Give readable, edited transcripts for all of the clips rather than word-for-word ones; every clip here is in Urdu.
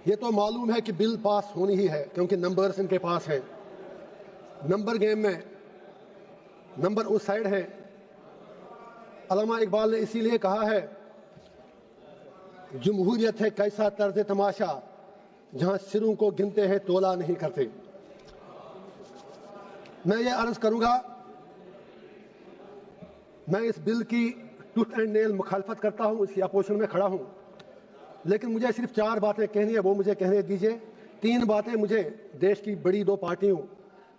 یہ تو معلوم ہے کہ بل پاس ہونی ہی ہے کیونکہ نمبرز ان کے پاس ہے. نمبر گیم میں نمبر اس سائڈ ہے. علامہ اقبال نے اسی لیے کہا ہے جمہوریت ہے کیسا طرز تماشا جہاں سروں کو گنتے ہیں تولا نہیں کرتے. میں یہ عرض کروں گا میں اس بل کی ٹوتھ اینڈ نیل مخالفت کرتا ہوں, اس کی اپوزیشن میں کھڑا ہوں, لیکن مجھے صرف 4 باتیں کہنی ہے, وہ مجھے کہنے دیجئے. 3 باتیں مجھے دیش کی بڑی 2 پارٹیوں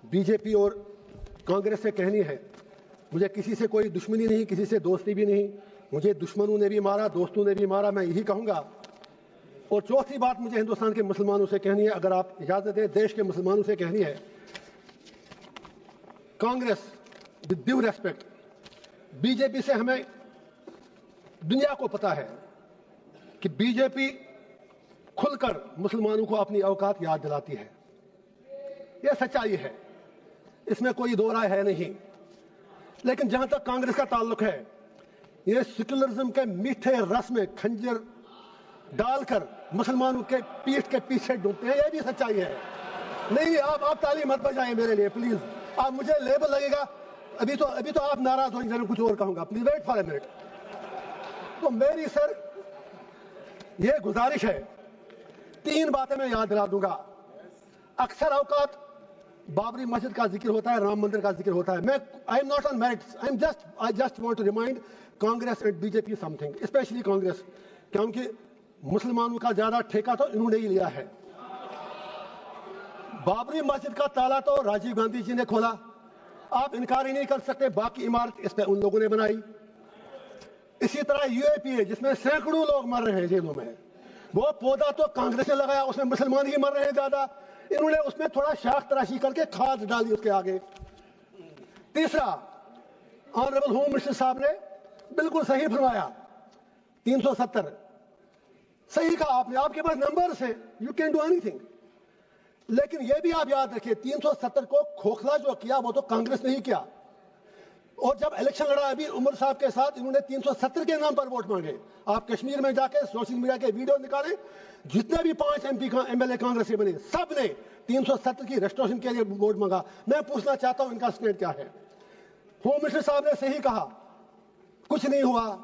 بی جے پی اور کانگریس سے کہنی ہے. مجھے کسی سے کوئی دشمنی نہیں, کسی سے دوستی بھی نہیں. مجھے دشمنوں نے بھی مارا, دوستوں نے بھی مارا, میں یہی کہوں گا. اور چوتھی بات مجھے ہندوستان کے مسلمانوں سے کہنی ہے, اگر آپ اجازت دیں دیش کے مسلمانوں سے کہنی ہے. Congress with due respect, B J P سے ہمیں دنیا کو پتا ہے کہ بی جے پی کھل کر مسلمانوں کو اپنی اوقات یاد دلاتی ہے. یہ سچائی ہے, اس میں کوئی دو رائے ہے نہیں. لیکن جہاں تک کانگریس کا تعلق ہے, یہ سیکولرزم کے میٹھے رس میں کھنجر ڈال کر مسلمانوں کے پیٹھ کے پیچھے ڈوبتے ہیں, یہ بھی سچائی ہے. نہیں آپ تالی مت بجائیں میرے لیے پلیز. آپ مجھے لیبل لگے گا, ابھی تو آپ ناراض ہو جائیں, کچھ اور کہوں گا, please wait for a minute. تو میری سر یہ گزارش ہے, 3 باتیں میں یاد دلا دوں گا. اکثر اوقات بابری مسجد کا ذکر ہوتا ہے, رام مندر کا ذکر ہوتا ہے. میں I am not on merits, I just want to remind Congress and B J P something, especially Congress, کیونکہ مسلمانوں کا زیادہ ٹھیکہ تو انہوں نے ہی لیا ہے. بابری مسجد کا تالا تو راجیو گاندھی جی نے کھولا, آپ انکار ہی نہیں کر سکتے. باقی عمارت اس پہ ان لوگوں نے بنائی. اسی طرح یو اے پی اے جس میں سینکڑوں لوگ مر رہے ہیں جیلوں میں, وہ پودا تو کانگریس نے لگایا, اس میں مسلمان ہی مر رہے ہیں زیادہ. انہوں نے اس میں تھوڑا شاخ تراشی کر کے کھاد ڈالی اس کے آگے. تیسرا, آنریبل ہوم منسٹر صاحب نے بالکل صحیح فرمایا, 370 صحیح کہا آپ نے, آپ کے پاس نمبرز ہیں, you can do any thing. لیکن یہ بھی آپ یاد رکھیے 370 کو کھوکھلا جو کیا وہ تو کانگریس نے ہی کیا. اور جب الیکشن لڑا ابھی عمر صاحب کے ساتھ, انہوں نے 370 کے نام پر ووٹ مانگے. آپ کشمیر میں جا کے سوشل میڈیا کے ویڈیو نکالیں, جتنے بھی 5 ایم ایل اے کانگریس کے بنے سب نے 370 کی ریسٹوریشن کے لیے ووٹ مانگا. میں پوچھنا چاہتا ہوں ان کا اسٹینڈ کیا ہے. ہوم منسٹر صاحب نے صحیح کہا, کچھ نہیں ہوا,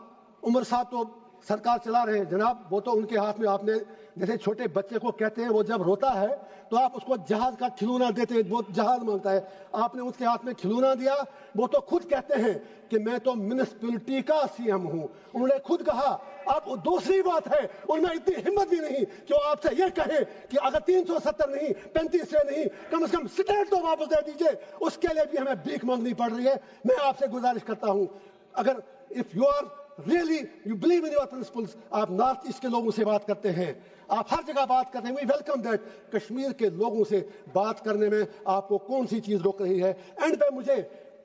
عمر صاحب تو سرکار چلا رہے ہیں. جناب وہ تو ان کے ہاتھ میں, آپ نے جیسے چھوٹے بچے کو کہتے ہیں وہ جب روتا ہے تو آپ اس کو جہاز کا کھلونا دیتے ہیں, وہ جہاز مانگتا ہے, آپ نے اس کے ہاتھ میں کھلونا دیا. وہ تو خود کہتے ہیں کہ میں تو میونسپلٹی کا سی ایم ہوں, انہوں نے خود کہا. اب دوسری بات ہے, ان میں اتنی ہمت بھی نہیں کہ وہ آپ سے یہ کہے کہ اگر 370 نہیں 35 سے نہیں, کم از کم اسٹیٹ تو واپس دے دیجئے. اس کے لیے بھی ہمیں بھیک مانگنی پڑ رہی ہے. میں آپ سے گزارش کرتا ہوں, اگر if you are really you believe in your principles, آپ نارتھ ایسٹ کے لوگوں سے بات کرتے ہیں, آپ ہر جگہ بات کرتے ہیں, we welcome that. کشمیر کے لوگوں سے بات کرنے میں آپ کو کون سی چیز روک رہی ہے؟ اینڈ پہ مجھے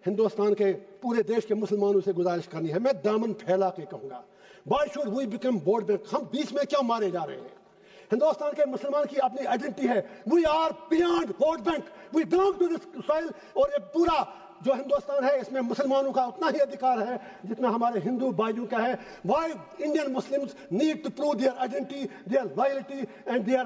ہندوستان کے پورے دیش کے مسلمانوں سے گزارش کرنی ہے, میں دامن پھیلا کے کہوں گا, why should we become vote bank? ہم بیچ میں کیوں مارے جا رہے ہیں؟ ہندوستان کے مسلمان کی اپنی آئیڈینٹی ہے, we are beyond vote bank, we belong to this soil. اور یہ پورا جو ہندوستان ہے اس میں مسلمانوں کا اتنا ہی ادھیکار ہے جتنا ہمارے ہندو بھائیوں کا ہے. Why Indian Muslims need to prove their identity, their loyalty and their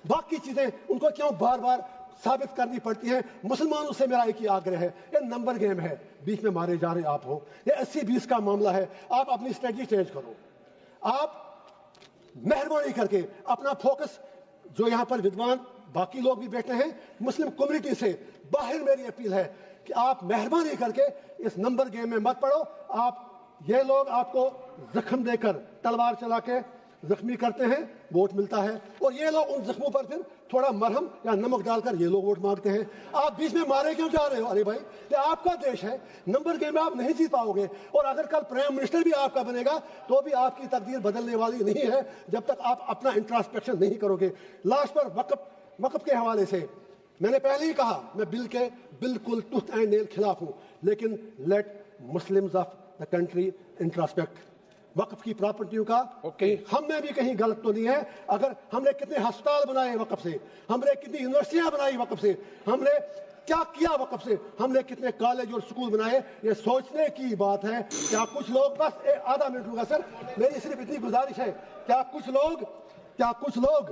باقی چیزیں ان کو کیوں بار بار ثابت کرنی پڑتی ہیں؟ مسلمانوں سے میرا ایک ہی آگرہ ہے, یہ نمبر گیم ہے, بیچ میں مارے جا رہے آپ ہو. یہ 80-20 کا معاملہ ہے. آپ اپنی اسٹریٹجی چینج کرو. آپ مہربانی کر کے اپنا فوکس, جو یہاں پر ودوان باقی لوگ بھی بیٹھے ہیں مسلم کمیونٹی سے باہر, میری اپیل ہے کہ آپ مہربانی کر کے اس نمبر گیم میں مت پڑو. آپ یہ لوگ آپ کو زخم دے کر تلوار چلا کے زخمی کرتے ہیں, ووٹ ملتا ہے, اور یہ لوگ ان زخموں پر پھر تھوڑا مرہم یا نمک ڈال کر یہ لوگ ووٹ مانگتے ہیں. آپ بیچ میں مارے کیوں جا رہے ہو؟ ارے بھائی یہ آپ کا دیش ہے, نمبر گیم میں آپ نہیں جیت پاؤ گے. اور اگر کل پرائم منسٹر بھی آپ کا بنے گا تو بھی آپ کی تقدیر بدلنے والی نہیں ہے جب تک آپ اپنا انٹراسپیکشن نہیں کرو گے. لاسٹ پر وقف کے حوالے سے میں نے پہلے ہی کہا, میں بل کے بالکل ٹوتھ اینڈ نیل خلاف ہوں, لیکن let Muslims of the country introspect. وقف کی پراپرٹیوں کا ہم میں بھی کہیں غلط تو نہیں ہے. اگر ہم نے کتنے ہسپتال بنائے وقف سے, ہم نے کتنی یونیورسٹیاں بنائی وقف سے, ہم نے کیا کیا وقف سے, ہم نے کتنے کالج اور سکول بنائے, یہ سوچنے کی بات ہے. کیا کچھ لوگ, بس آدھا منٹ ہوگا سر, میری صرف اتنی گزارش ہے, کیا کچھ لوگ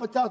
50।